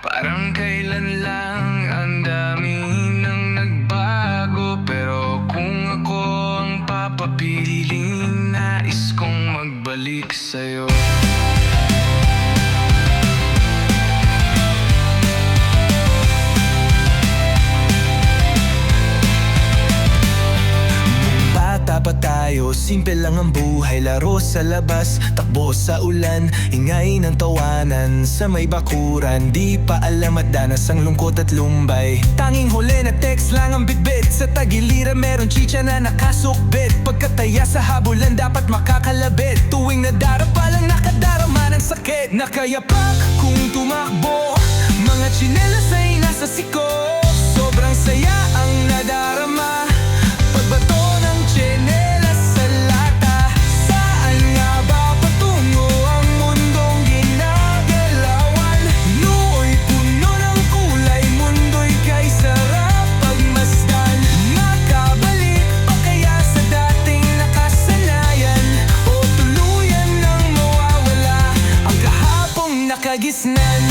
Parang kailan lang ang dami nang nagbago. Pero kung ako ang papapiling, nais kong magbalik sa'yo. Bata pa tayo, simple lang ang buhay. Laro sa labas, takbo sa ulan, ingay ng tawanan sa may bakuran. Di pa alam at danas ang lungkot at lumbay. Tanging huli na text lang ang bitbit. Sa tagiliran meron chicha na nakasukbit. Pagkataya sa habulan dapat makakalabit. Tuwing nadarapa lang nakadarama ng sakit. Nakayapak kung tumakbo, mga tsinelas ay nasa siko. Sobrang saya ang nadarama. Pagbato ng tsinelas sa lata, saan nga ba patungo ang mundong ginagalawan? Nooy puno ng kulay, mundo'y kay sarap pagmasdan. Makabalik pa kaya sa dating nakasanayan, o tuluyan nang mawawala ang kahapong nakagisnan?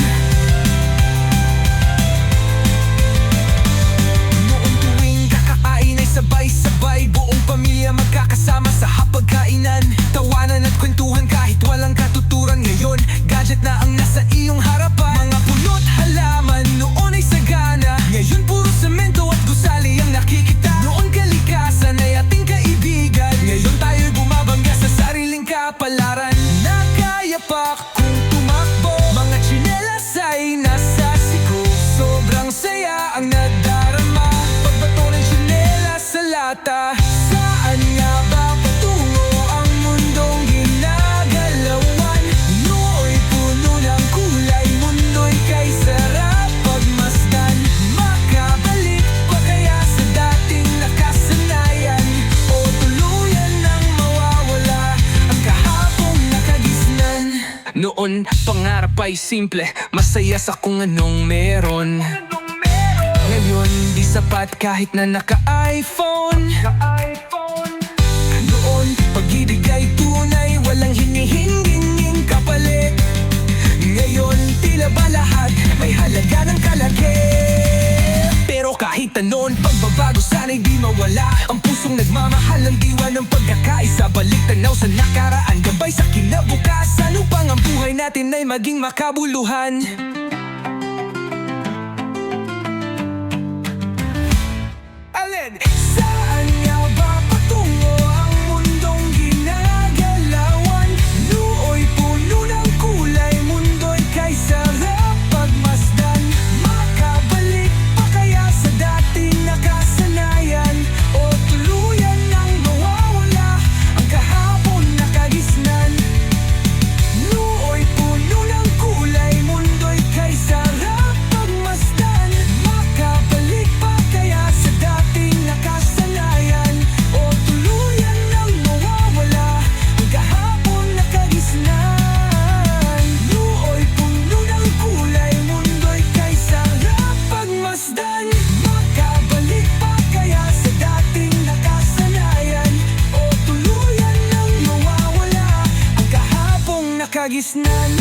Sabay-sabay, buong pamilya magkakasama sa hapagkainan. Tawanan at kwentuhan kahit walang katuturan. Ngayon, gadget na ang nasa iyong harapan. Mga puno't halaman, noon ay sagana. Ngayon puro semento at gusali ang nakikita. Noon kalikasan ay ating kaibigan. Ngayon tayo'y bumabangga sa sariling kapalaran. Nakayapak kung tumakbo, mga tsinelas ay nasa siko. Sobrang saya ang nadarama. Pagbato ng tsinelas sa lata, saan nga ba patungo ang mundong ginagalawan? Nooy puno ng kulay, mundo'y kay sarap pagmasdan. Makabalik pa kaya sa dating nakasanayan, o tuluyan nang mawawala ang kahapong nakagisnan? Noon, pangarap ay simple, masaya sa kung anong meron. Ngayon, di sapat kahit na naka-iPhone. Noon, pag-ibig ay tunay, walang hinihinging kapalit. Ngayon, tila ba lahat may halaga ng kalaki? Pero kahit anoon, pagbabago sana'y di mawala. Ang pusong nagmamahal ang diwa ng pagkakaisa. Balik tanaw sa nakaraan, gabay sa kinabukasan, upang ang buhay natin ay maging makabuluhan. Saan nga ba patungo ang mundong ginagalawan? Nooy puno ng kulay, mundo'y kay sarap pagmasdan. Makabalik pa kaya sa dating nakasanayan, o tuluyan nang mawawala ang kahapon nakagisnan? Nooy puno ng kulay, mundo'y kay sarap pagmasdan. Makabalik pa kaya sa dating nakasanayan, o tuluyan nang mawawala ang kahapon nakagisnan? Nooy puno ng kulay, mundo'y kay sarap pagmasdan. Makabalik pa kaya sa dating nakasanayan, o tuluyan nang mawawala ang kahapong nakagisnan?